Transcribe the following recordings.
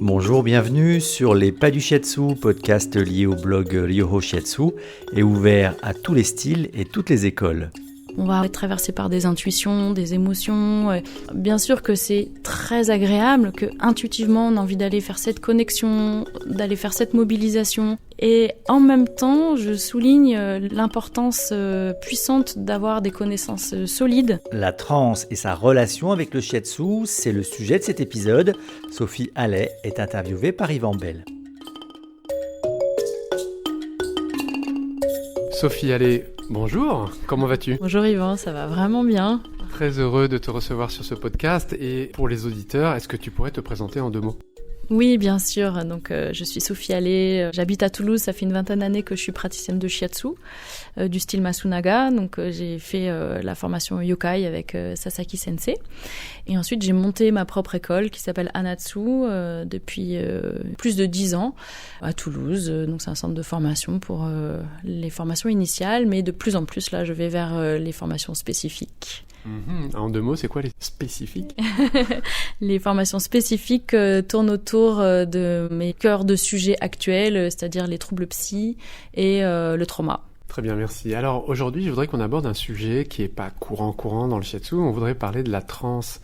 Bonjour, bienvenue sur les Pas du Shiatsu, podcast lié au blog Ryoho Shiatsu et ouvert à tous les styles et toutes les écoles. On va être traversé par des intuitions, des émotions. Bien sûr que c'est très agréable, que intuitivement on a envie d'aller faire cette connexion, d'aller faire cette mobilisation. Et en même temps, je souligne l'importance puissante d'avoir des connaissances solides. La transe et sa relation avec le Shiatsu, c'est le sujet de cet épisode. Sophie Allais est interviewée par Yvan Bell. Sophie Allais, bonjour, comment vas-tu ? Bonjour Yvan, ça va vraiment bien. Très heureux de te recevoir sur ce podcast et pour les auditeurs, est-ce que tu pourrais te présenter en 2 mots ? Oui, bien sûr. Donc, je suis Sophie Allais. J'habite à Toulouse. Ça fait une 20aine d'années que je suis praticienne de shiatsu, du style Masunaga. Donc, j'ai fait la formation yokai avec Sasaki Sensei. Et ensuite, j'ai monté ma propre école qui s'appelle Anatsu depuis plus de 10 ans à Toulouse. Donc, c'est un centre de formation pour les formations initiales. Mais de plus en plus, là, je vais vers les formations spécifiques. En 2 mots, c'est quoi les spécifiques ? Les formations spécifiques tournent autour de mes cœurs de sujets actuels, c'est-à-dire les troubles psy et le trauma. Très bien, merci. Alors aujourd'hui, je voudrais qu'on aborde un sujet qui n'est pas courant dans le shiatsu. On voudrait parler de la transe.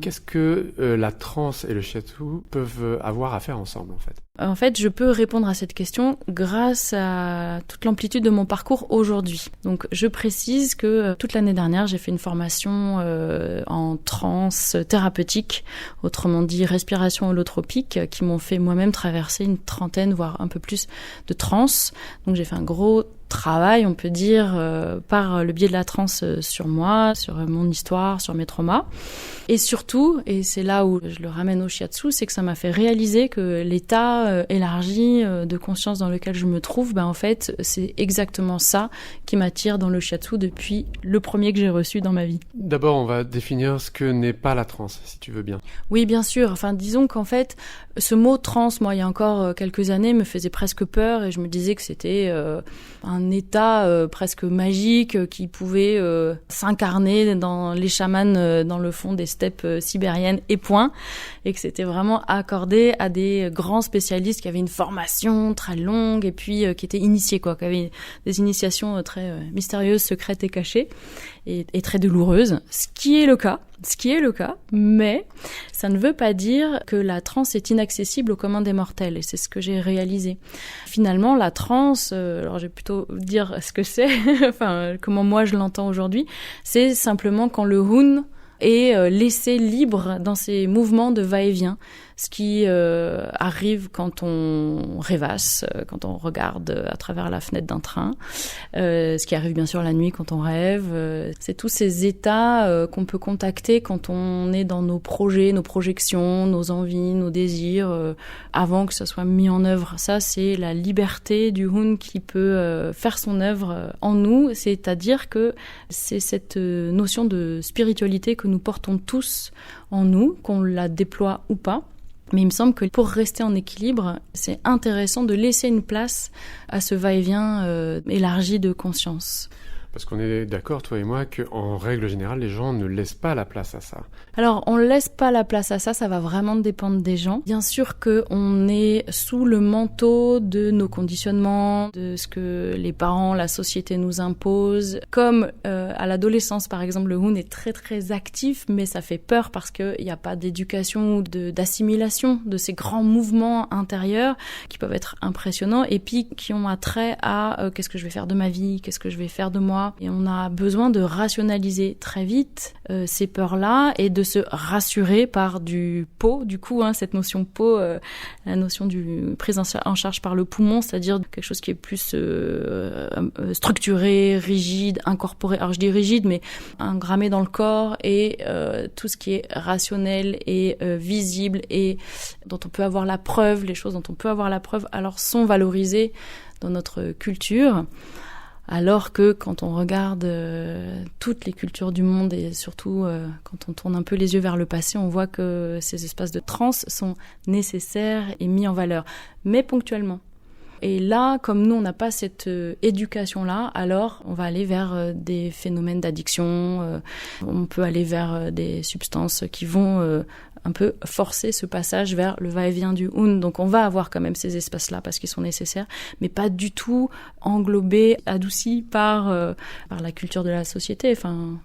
Qu'est-ce que la transe et le shiatsu peuvent avoir à faire ensemble en fait ? En fait, je peux répondre à cette question grâce à toute l'amplitude de mon parcours aujourd'hui. Donc, je précise que toute l'année dernière, j'ai fait une formation en transe thérapeutique, autrement dit respiration holotropique, qui m'ont fait moi-même traverser une 30aine, voire un peu plus de transe. Donc, j'ai fait un gros travail, on peut dire, par le biais de la transe sur moi, sur mon histoire, sur mes traumas. Et surtout, et c'est là où je le ramène au shiatsu, c'est que ça m'a fait réaliser que l'état élargi de conscience dans lequel je me trouve, en fait, c'est exactement ça qui m'attire dans le shiatsu depuis le premier que j'ai reçu dans ma vie. D'abord, on va définir ce que n'est pas la transe, si tu veux bien. Oui, bien sûr. Enfin, disons qu'en fait, ce mot transe, moi, il y a encore quelques années, me faisait presque peur et je me disais que c'était un état presque magique qui pouvait s'incarner dans les chamans dans le fond des steppes sibériennes et point, et que c'était vraiment accordé à des grands spécialistes qui avaient une formation très longue et puis qui étaient initiés, qui avaient des initiations très mystérieuses, secrètes et cachées et très douloureuses, ce qui est le cas, mais ça ne veut pas dire que la transe est inaccessible au commun des mortels, et c'est ce que j'ai réalisé. Finalement, la transe, alors je vais plutôt dire ce que c'est, enfin comment moi je l'entends aujourd'hui, c'est simplement quand le hun est laissé libre dans ses mouvements de va-et-vient, ce qui arrive quand on rêvasse, quand on regarde à travers la fenêtre d'un train, ce qui arrive bien sûr la nuit quand on rêve. C'est tous ces états qu'on peut contacter quand on est dans nos projets, nos projections, nos envies, nos désirs, avant que ça soit mis en œuvre. Ça, c'est la liberté du hun qui peut faire son œuvre en nous, c'est-à-dire que c'est cette notion de spiritualité que nous portons tous en nous, qu'on la déploie ou pas. Mais il me semble que pour rester en équilibre, c'est intéressant de laisser une place à ce va-et-vient élargi de conscience. Parce qu'on est d'accord, toi et moi, qu'en règle générale, les gens ne laissent pas la place à ça. Alors, on ne laisse pas la place à ça, ça va vraiment dépendre des gens. Bien sûr qu'on est sous le manteau de nos conditionnements, de ce que les parents, la société nous impose. Comme à l'adolescence, par exemple, le hun est très très actif, mais ça fait peur parce qu'il n'y a pas d'éducation ou d'assimilation de ces grands mouvements intérieurs qui peuvent être impressionnants et puis qui ont attrait à qu'est-ce que je vais faire de ma vie, qu'est-ce que je vais faire de moi. Et on a besoin de rationaliser très vite ces peurs-là et de se rassurer par du po, du coup, cette notion po, la notion du prise en charge par le poumon, c'est-à-dire quelque chose qui est plus structuré, rigide, incorporé. Alors je dis rigide, mais engrammé dans le corps et tout ce qui est rationnel et visible et dont on peut avoir la preuve, les choses dont on peut avoir la preuve, alors sont valorisées dans notre culture. Alors que quand on regarde toutes les cultures du monde et surtout quand on tourne un peu les yeux vers le passé, on voit que ces espaces de transe sont nécessaires et mis en valeur, mais ponctuellement. Et là, comme nous, on n'a pas cette éducation-là, alors on va aller vers des phénomènes d'addiction, on peut aller vers des substances qui vont un peu forcer ce passage vers le va-et-vient du Hun. Donc on va avoir quand même ces espaces-là parce qu'ils sont nécessaires, mais pas du tout englobés, adoucis par la culture de la société. Enfin...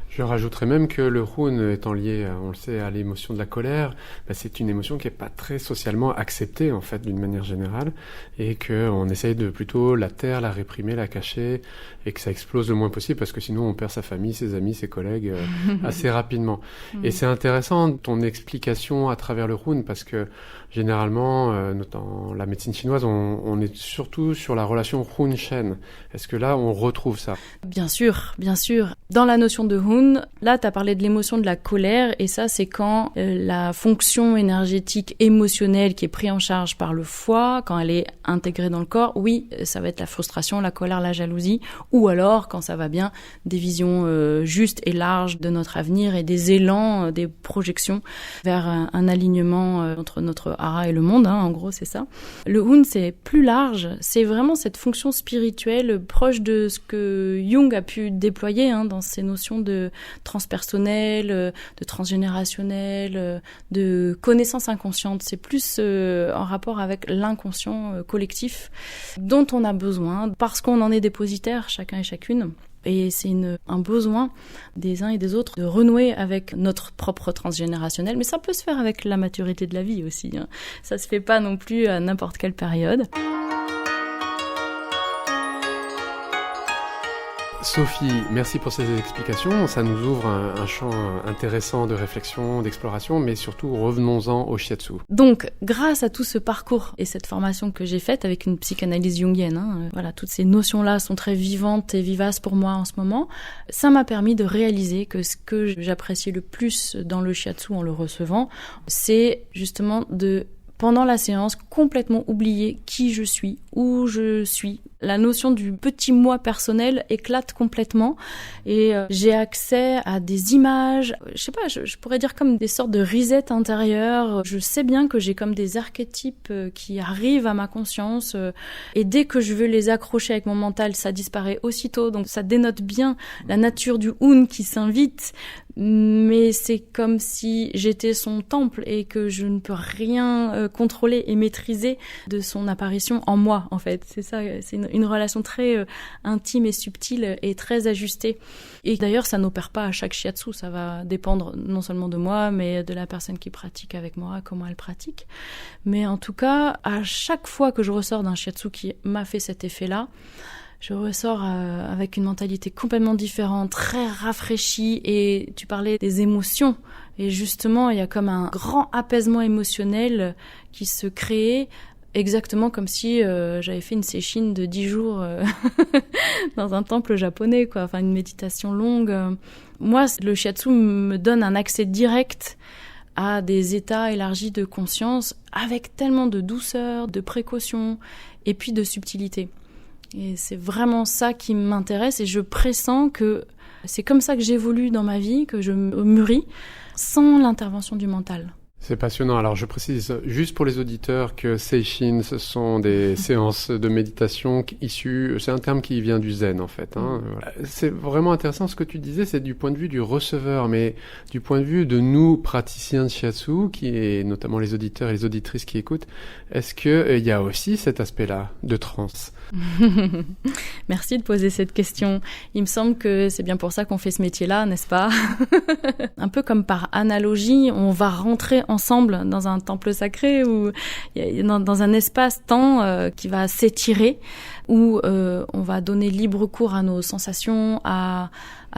Je rajouterais même que le Hun étant lié, on le sait, à l'émotion de la colère, c'est une émotion qui est pas très socialement acceptée, en fait, d'une manière générale, et qu'on essaye de plutôt la taire, la réprimer, la cacher, et que ça explose le moins possible, parce que sinon on perd sa famille, ses amis, ses collègues assez rapidement. Et c'est intéressant ton explication à travers le Hun, parce que généralement, dans la médecine chinoise, on est surtout sur la relation Hun-Shen. Est-ce que là, on retrouve ça ? Bien sûr, bien sûr. Dans la notion de Hun, là, tu as parlé de l'émotion de la colère, et ça, c'est quand la fonction énergétique émotionnelle qui est prise en charge par le foie, quand elle est intégrée dans le corps, oui, ça va être la frustration, la colère, la jalousie, ou alors, quand ça va bien, des visions justes et larges de notre avenir et des élans, des projections vers un alignement entre notre Ara et le monde, en gros, c'est ça. Le Hun, c'est plus large, c'est vraiment cette fonction spirituelle proche de ce que Jung a pu déployer dans ces notions de transpersonnel, de transgénérationnel, de connaissance inconsciente. C'est plus en rapport avec l'inconscient collectif dont on a besoin parce qu'on en est dépositaire, chacun et chacune. Et c'est un besoin des uns et des autres de renouer avec notre propre transgénérationnel. Mais ça peut se faire avec la maturité de la vie aussi. Ça se fait pas non plus à n'importe quelle période. Sophie, merci pour ces explications. Ça nous ouvre un champ intéressant de réflexion, d'exploration, mais surtout revenons-en au shiatsu. Donc, grâce à tout ce parcours et cette formation que j'ai faite avec une psychanalyse jungienne, voilà, toutes ces notions-là sont très vivantes et vivaces pour moi en ce moment. Ça m'a permis de réaliser que ce que j'appréciais le plus dans le shiatsu en le recevant, c'est justement de, pendant la séance, complètement oublier qui je suis, où je suis. La notion du petit moi personnel éclate complètement et j'ai accès à des images, je sais pas, je pourrais dire comme des sortes de reset intérieures. Je sais bien que j'ai comme des archétypes qui arrivent à ma conscience et dès que je veux les accrocher avec mon mental, ça disparaît aussitôt. Donc ça dénote bien la nature du Hun qui s'invite, mais c'est comme si j'étais son temple et que je ne peux rien contrôler et maîtriser de son apparition en moi, en fait. C'est ça, c'est une relation très intime et subtile et très ajustée. Et d'ailleurs, ça n'opère pas à chaque shiatsu, ça va dépendre non seulement de moi, mais de la personne qui pratique avec moi, comment elle pratique. Mais en tout cas, à chaque fois que je ressors d'un shiatsu qui m'a fait cet effet-là, je ressors avec une mentalité complètement différente, très rafraîchie. Et tu parlais des émotions. Et justement, il y a comme un grand apaisement émotionnel qui se crée, exactement comme si j'avais fait une séchine de 10 jours dans un temple japonais, quoi. Enfin, une méditation longue. Moi, le shiatsu me donne un accès direct à des états élargis de conscience avec tellement de douceur, de précaution et puis de subtilité. Et c'est vraiment ça qui m'intéresse et je pressens que c'est comme ça que j'évolue dans ma vie, que je mûris sans l'intervention du mental. C'est passionnant. Alors, je précise juste pour les auditeurs que Seishin, ce sont des séances de méditation issues, c'est un terme qui vient du zen, en fait. C'est vraiment intéressant ce que tu disais, c'est du point de vue du receveur, mais du point de vue de nous, praticiens de shiatsu, qui est notamment les auditeurs et les auditrices qui écoutent, est-ce que il y a aussi cet aspect-là de transe? Merci de poser cette question. Il me semble que c'est bien pour ça qu'on fait ce métier-là, n'est-ce pas? Un peu comme par analogie, on va rentrer ensemble dans un temple sacré ou dans un espace-temps qui va s'étirer, où on va donner libre cours à nos sensations, à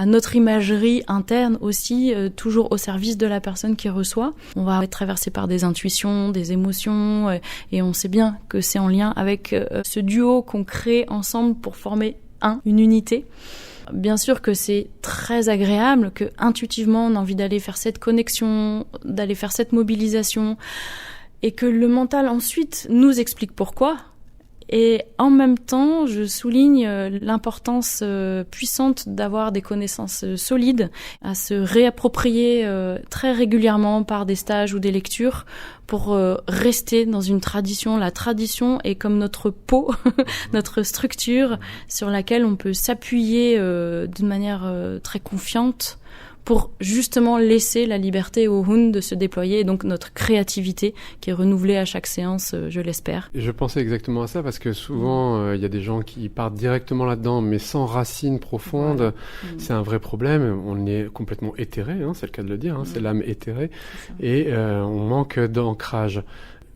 notre imagerie interne aussi, toujours au service de la personne qui reçoit. On va être traversé par des intuitions, des émotions, et on sait bien que c'est en lien avec ce duo qu'on crée ensemble pour former une unité. Bien sûr que c'est très agréable, que intuitivement on a envie d'aller faire cette connexion, d'aller faire cette mobilisation, et que le mental ensuite nous explique pourquoi. Et en même temps, je souligne l'importance puissante d'avoir des connaissances solides, à se réapproprier très régulièrement par des stages ou des lectures pour rester dans une tradition. La tradition est comme notre peau, notre structure sur laquelle on peut s'appuyer d'une manière très confiante pour justement laisser la liberté au Hoon de se déployer, et donc notre créativité qui est renouvelée à chaque séance, je l'espère. Et je pensais exactement à ça parce que souvent, il y a des gens qui partent directement là-dedans, mais sans racines profondes. C'est un vrai problème. On est complètement éthéré, c'est le cas de le dire, c'est l'âme éthérée, et on manque d'ancrage.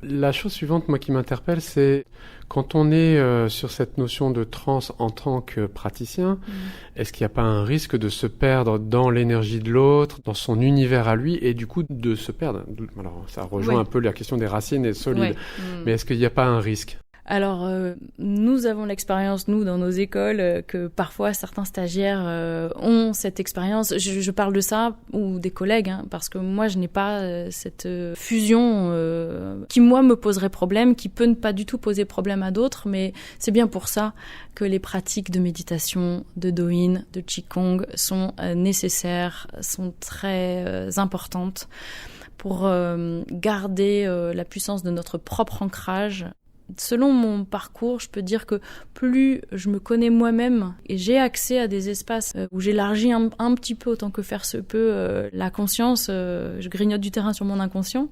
La chose suivante, moi, qui m'interpelle, c'est quand on est sur cette notion de transe en tant que praticien, est-ce qu'il n'y a pas un risque de se perdre dans l'énergie de l'autre, dans son univers à lui, et du coup de se perdre? Alors, ça rejoint un peu la question des racines et solides, mais est-ce qu'il n'y a pas un risque? Alors, nous avons l'expérience, nous, dans nos écoles, que parfois certains stagiaires ont cette expérience. Je parle de ça, ou des collègues, parce que moi, je n'ai pas cette fusion qui, moi, me poserait problème, qui peut ne pas du tout poser problème à d'autres, mais c'est bien pour ça que les pratiques de méditation, de Doin, de Qigong sont nécessaires, sont très importantes pour garder la puissance de notre propre ancrage. Selon mon parcours, je peux dire que plus je me connais moi-même et j'ai accès à des espaces où j'élargis un petit peu autant que faire se peut la conscience, je grignote du terrain sur mon inconscient,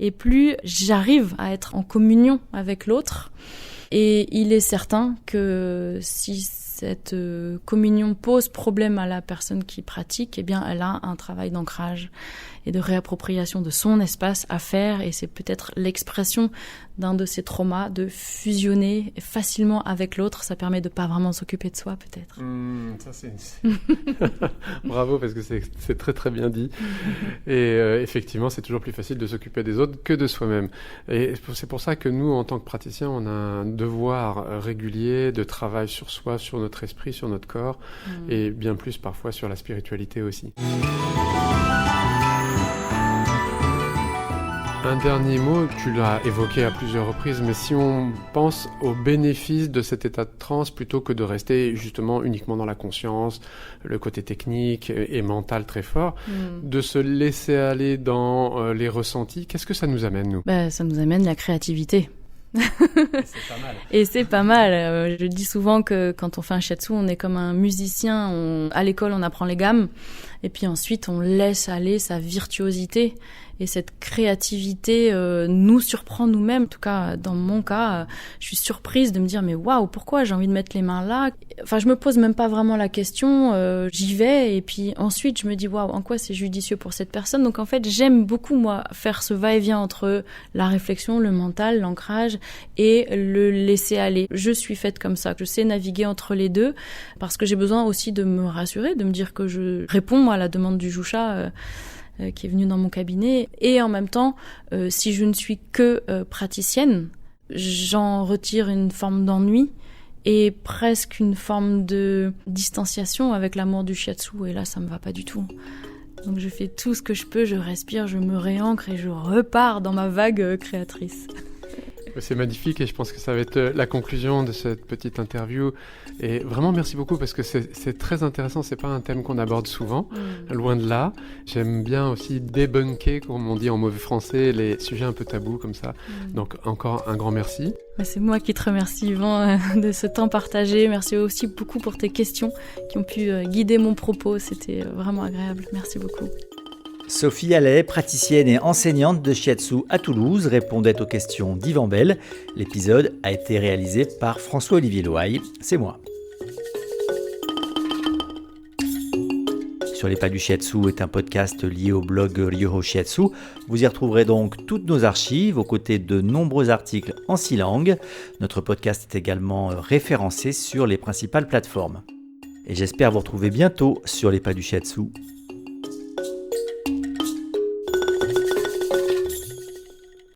et plus j'arrive à être en communion avec l'autre. Et il est certain que si cette communion pose problème à la personne qui pratique, eh bien, elle a un travail d'ancrage et de réappropriation de son espace à faire, et c'est peut-être l'expression d'un de ces traumas, de fusionner facilement avec l'autre. Ça permet de pas vraiment s'occuper de soi, peut-être. Ça, c'est... Bravo, parce que c'est très très bien dit. Et effectivement, c'est toujours plus facile de s'occuper des autres que de soi-même. Et c'est pour ça que nous, en tant que praticiens, on a un devoir régulier de travail sur soi, sur notre esprit, sur notre corps, et bien plus parfois sur la spiritualité aussi. Un dernier mot, tu l'as évoqué à plusieurs reprises, mais si on pense aux bénéfices de cet état de transe plutôt que de rester justement uniquement dans la conscience, le côté technique et mental très fort, de se laisser aller dans les ressentis, qu'est-ce que ça nous amène, nous ? Ça nous amène la créativité. Et c'est pas mal. Et c'est pas mal. Je dis souvent que quand on fait un shiatsu, on est comme un musicien. À l'école, on apprend les gammes. Et puis ensuite, on laisse aller sa virtuosité. Et cette créativité nous surprend nous-mêmes. En tout cas, dans mon cas, je suis surprise de me dire, mais waouh, pourquoi j'ai envie de mettre les mains là ? Enfin, je me pose même pas vraiment la question. J'y vais, et puis ensuite, je me dis, waouh, en quoi c'est judicieux pour cette personne ? Donc en fait, j'aime beaucoup, moi, faire ce va-et-vient entre la réflexion, le mental, l'ancrage et le laisser aller. Je suis faite comme ça. Je sais naviguer entre les deux parce que j'ai besoin aussi de me rassurer, de me dire que je réponds à la demande du Jusha qui est venu dans mon cabinet. Et en même temps, si je ne suis que praticienne, j'en retire une forme d'ennui et presque une forme de distanciation avec l'amour du shiatsu. Et là, ça me va pas du tout. Donc je fais tout ce que je peux, je respire, je me réancre et je repars dans ma vague créatrice. C'est magnifique, et je pense que ça va être la conclusion de cette petite interview. Et vraiment, merci beaucoup, parce que c'est très intéressant. C'est pas un thème qu'on aborde souvent, loin de là. J'aime bien aussi débunker, comme on dit en mauvais français, les sujets un peu tabous comme ça. Donc encore un grand merci. C'est moi qui te remercie, Yvan, de ce temps partagé. Merci aussi beaucoup pour tes questions qui ont pu guider mon propos. C'était vraiment agréable. Merci beaucoup. Sophie Allais, praticienne et enseignante de shiatsu à Toulouse, répondait aux questions d'Yvan Bell. L'épisode a été réalisé par François-Olivier Loaille, c'est moi. Sur les pas du shiatsu est un podcast lié au blog Ryoho Shiatsu. Vous y retrouverez donc toutes nos archives, aux côtés de nombreux articles en 6 langues. Notre podcast est également référencé sur les principales plateformes. Et j'espère vous retrouver bientôt sur les pas du shiatsu.